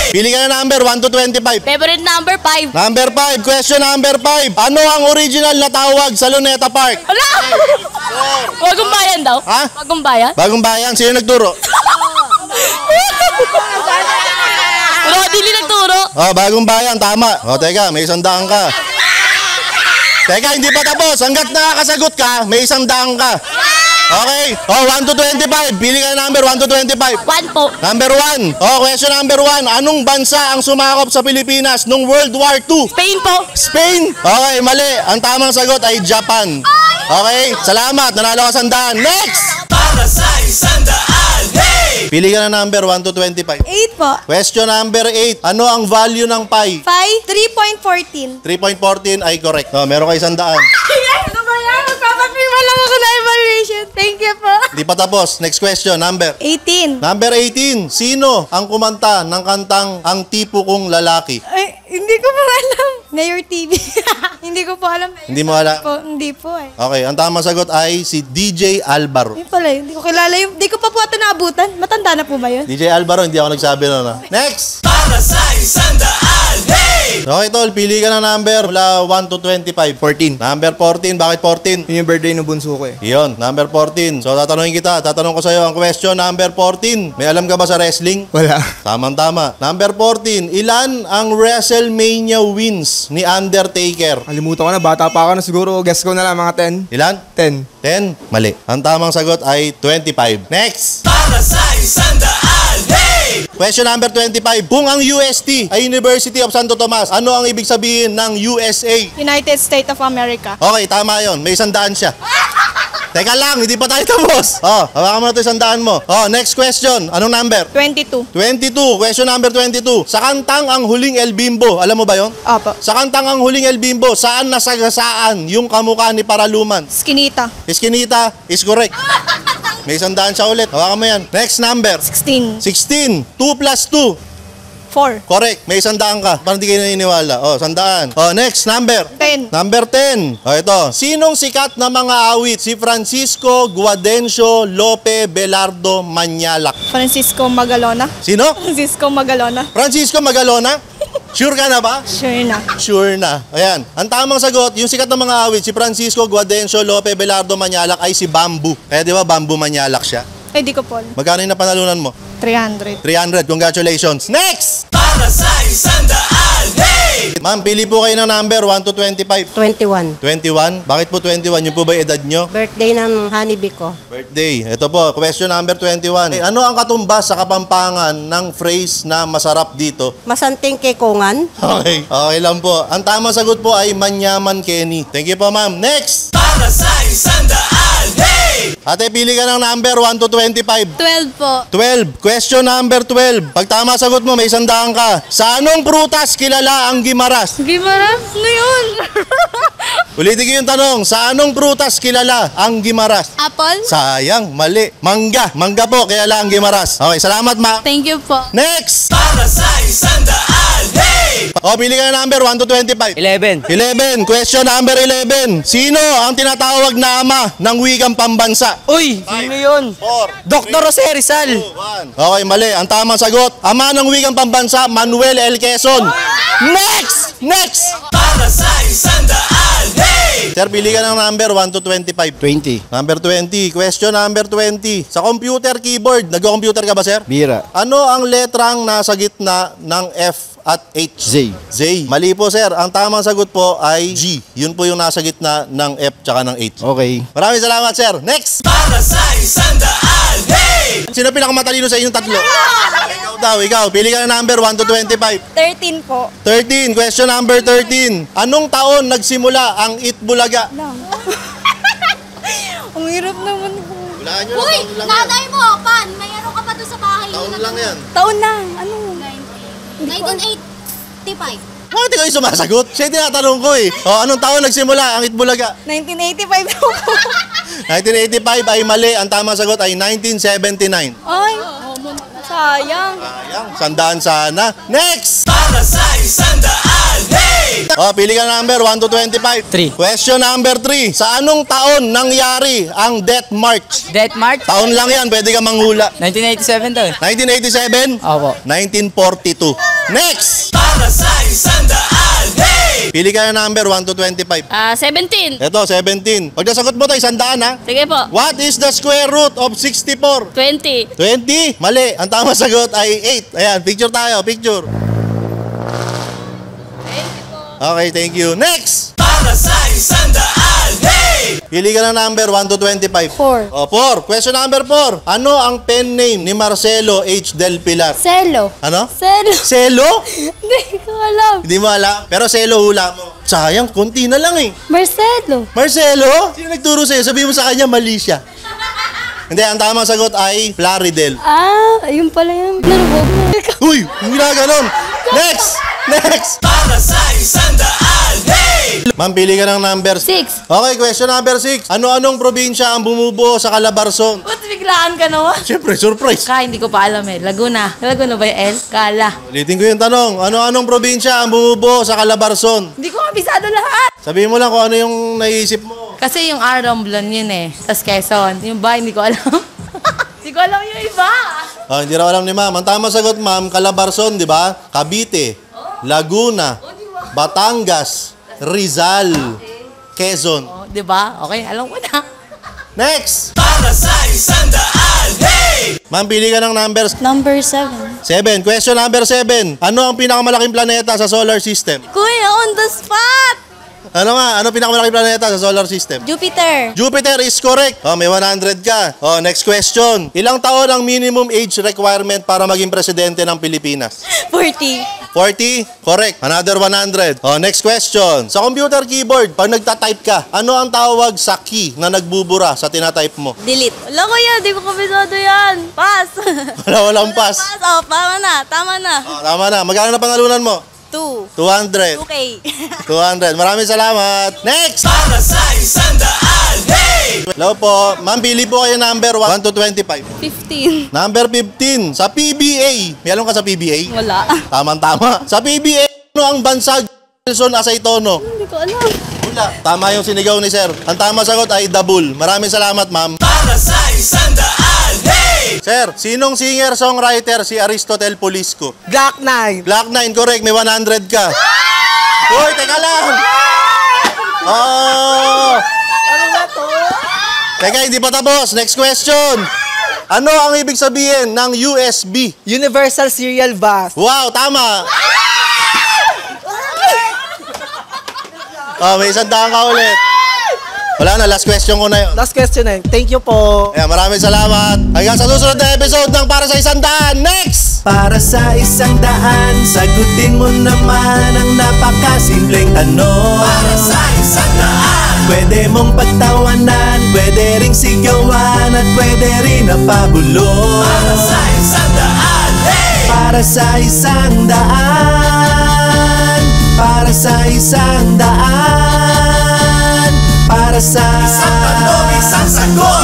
Pili ka na number 1 to 25. Favorite number 5. Number 5. Question number 5. Ano ang original na tawag sa Luneta Park? Wala! Bagong bayan daw. Ha? Bagong bayan? Bagong bayan. Sino nagturo? Rodily nagturo. Oh, bagong bayan. Tama. Oh, teka. May 100 ka. Teka, hindi pa tapos. Hanggat nakakasagot ka, may 100 ka. Okay. Oh, 1 to 25. Pili ka na number 1 to 25. 1 po. Number 1. Oh, question number 1. Anong bansa ang sumakop sa Pilipinas nung World War II? Spain po. Spain? Okay, mali. Ang tamang sagot ay Japan. Okay, salamat. Nanalo ka 100. Next! Para sa 100, hey! Pili ka na number 1 to 25. 8 po. Question number 8. Ano ang value ng pi? 3.14. 3.14 ay correct. Oh, meron kayo 100. Ano ba yan? Magpapapirma lang ako na evaluation. Thank you po. Hindi pa tapos. Next question, number. 18. Number 18. Sino ang kumanta ng kantang Ang Tipo Kong Lalaki? Ay, hindi ko po alam. Mayor TV. Hindi ko po alam. Hindi mo alam? Hindi po eh. Okay, ang tamang sagot ay si DJ Alvaro. Hindi pala yun. Hindi ko kilala yung... Hindi ko pa po ito naabutan. Matanda na po ba yun? DJ Alvaro, hindi ako nagsabi na. Next! Para sa 100, hey! Okay, tol, pili ka na number mula 1 to 25. 14. Number 14, bakit 14? Yun yung birthday ng bunso ko eh. Iyon, number 14. So, tatanungin kita. Tatanong ko sa'yo ang question number 14. May alam ka ba sa wrestling? Wala. Tamang-tama. Number 14. Ilan ang WrestleMania wins ni Undertaker? Kalimutan ko na, bata pa ako na siguro. Guess ko na lang mga 10. Ilan? 10. 10? Mali. Ang tamang sagot ay 25. Next! Para sa 100, hey! Question number 25. Kung ang UST ay University of Santo Tomas, ano ang ibig sabihin ng USA? United States of America. Okay, tama yon. May 100 siya. Teka lang, hindi pa tayo tapos. Oh, hawakan mo na ito 100 mo. Oh, next question. Anong number? 22. 22. Question number 22. Sa kantang Ang Huling El Bimbo, alam mo ba yon? Opo. Sa kantang Ang Huling El Bimbo, saan nasagasaan yung kamukha ni Paraluman? Skinita. Iskinita is correct. May 100 siya ulit. Hawakan mo yan. Next number. 16. 16. 2 plus 2. 4. Correct. May 100 ka. Parang di kayo naniniwala. Oh, 100. Oh, next number. 10. Number 10. Oh, ito. Sinong sikat na mga awit? Si Francisco Guadencio Lope Belardo Manyalak. Francisco Magalona. Sino? Francisco Magalona. Francisco Magalona? Sure ka na ba? Sure na. Sure na. Ayan. Ang tamang sagot, yung sikat na mga awit, si Francisco Guadencio Lope Belardo Manyalak ay si Bamboo. Kaya di ba Bamboo Manyalak siya? Ay, di ko po alam. Magkano yung napanalunan mo? 300. 300. Congratulations. Next! Para sa 100, hey! Ma'am, pili po kayo ng number 1 to 25. 21. 21? Bakit po 21? Yung po ba edad nyo? Birthday ng honeybee ko. Birthday. Ito po, question number 21. Ano ang katumbas sa Kapampangan ng phrase na masarap dito? Masanting kekongan. Okay. Okay lang po. Ang tamang sagot po ay Manyaman Kenny. Thank you po, ma'am. Next! Para sa 100, hey! Ate, pili ka ng number 1 to 25. 12 po. 12. Question number 12. Pag tama sagot mo, may 100 ka. Sa anong prutas kilala ang gimaras? Gimaras? Ano yun? Ulitin ko yung tanong. Sa anong prutas kilala ang gimaras? Apple? Sayang, mali. Mangga. Mangga po, kaya lang ang gimaras. Okay, salamat, ma. Thank you po. Next! Para sa 100, hey! O, pili ka ng number 1 to 25. 11. 11. Question number 11. Sino ang tinatawag na ama ng wikang pambansa? Uy, sino yun? 4, Dr. Jose Rizal. 2, 1. Okay, mali. Ang tamang sagot, ama ng wikang pambansa, Manuel L. Quezon. Next! Next! Para sa 100, hey! Sir, pili ka ng number 1 to 25. 20. Number 20. Question number 20. Sa computer keyboard, nag-computer ka ba, sir? Bira. Ano ang letrang nasa gitna ng F at H? Z. Z. Mali po, sir. Ang tamang sagot po ay G. Yun po yung nasa gitna ng F tsaka ng H. Okay. Maraming salamat, sir. Next! Para sa 100, hey! Sino pinakamatalino sa inyong tatlo? Ikaw daw, ikaw. Pili ka ng number 1 to 25. 13 po. 13. Question number 13. Anong taon nagsimula ang Itbulaga? Ang hirap naman po. Hulaan nyo Uy, taon lang yan. nanay mo, pan. Mayroon ka pa doon sa bahay. Taon lang yan. Taon na. Ano? 1985. Bakit kayo sumasagot? Siya yung tinatanong ko eh. O, anong taon nagsimula ang Itbulaga? 1985 po. 1985 ay mali. Ang tamang sagot ay 1979. Ay, sayang. Sayang. Sandaan sana. Next! Para sa 100, hey! Oh, pili ka ng number 1 to 25. 3. Question number 3. Sa anong taon nangyari ang Death March? Death March? Taon lang yan, pwede ka manghula. 1987 to eh. 1987? Opo. 1942. Next! Para sa isang daan, hey! Pili ka ng number 1 to 25. 17. Ito, 17. Pag nasagot mo to, 100 ha. Sige po. What is the square root of 64? 20. 20? Mali. Ang tama sagot ay 8. Ayan, picture tayo. Picture. Okay, thank you. Next! Para sa isang daan, hey! Pili ka ng number 1 to 25. 4. O, 4. Question number 4. Ano ang pen name ni Marcelo H. Del Pilar? Selo. Ano? Selo. Selo? Hindi ko alam. Hindi mo alam. Pero Selo hula mo. Sayang, konti na lang eh. Marcelo. Marcelo? Sino nagturo sa'yo? Sabihin mo sa kanya, mali siya. Hindi, ang tamang sagot ay Plaridel. Ayun pala yung narubog. Uy, hindi na ganun. Next! Next! Para sa isang daan, hey! Ma'am, pili ka ng number 6. Okay, question number 6. Ano-anong probinsya ang bumubuo sa Calabarzon? Ba't biglaan ka naman? Siyempre, surprise. Hindi ko pa alam eh. Laguna. Laguna ba yung L? Kala. Ulitin ko yung tanong. Ano-anong probinsya ang bumubuo sa Calabarzon? Hindi ko kabisado lahat. Sabihin mo lang kung ano yung naisip mo. Kasi yung Romblon yun eh. Tapos Quezon. Yung ba, hindi ko alam. Hindi ko alam yung iba. Oh, hindi raw alam ni ma'am. Ang tamang sagot, ma'am, Calabarzon, di ba? Cavite, Laguna, Batangas, Rizal, Quezon. Oh, di ba? Okay, alam ko na. Next! Para sa isang daan, hey! Ma'am, pili ka ng numbers. Number 7. 7. Question number 7. Ano ang pinakamalaking planeta sa solar system? Kuya, on the spot. Ano nga? Ano pinakamalaking planeta sa solar system? Jupiter. Jupiter is correct. Oh, may 100 ka. Oh, next question. Ilang taon ang minimum age requirement para maging presidente ng Pilipinas? 40. 40? Correct. Another 100. Oh, next question. Sa computer keyboard, pag nagta-type ka, ano ang tawag sa key na nagbubura sa tinatype mo? Delete. Wala kuya, di ko kabisado yan. Pass. Walang pass. Pass. Oh, tama na. Tama na. Oh, tama na. Magkano na pangalunan mo? 2. 200. 2K. 200. Maraming salamat. Next! Para sa isang daan, hey! Hello po. Ma'am, pili po kayo number 1 to 25. 15. Number 15. Sa PBA. May alam ka sa PBA? Wala. Tamang-tama. Sa PBA, ano ang bansag Nelson Aceitono? Hindi ko alam. Wala. Tama yung sinigaw ni sir. Ang tama sagot ay Dabul. Maraming salamat, ma'am. Para sa isang daan, hey! Sir, sinong singer-songwriter si Aristotel Polisco? Black Knight. Black 9, correct. May 100 ka. Uy, teka lang. Oh. Ano ba to? Teka, hindi pa tapos. Next question. Ano ang ibig sabihin ng USB? Universal Serial Bus. Wow, tama. Oh, may 100 ka ulit. Wala na, last question ko na yun. Last question eh. Thank you po. Ayan, maraming salamat. Hanggang sa susunod na episode ng Para sa 100. Next! Para sa isang daan, sagutin mo naman ang napakasimpleng tanong. Para sa isang daan, pwede mong pagtawanan, pwede ring sigawan, at pwede rin napabulong. Para sa isang daan, hey! Para sa isang daan, para sa isang daan, para sa isang tanong, isang sagot.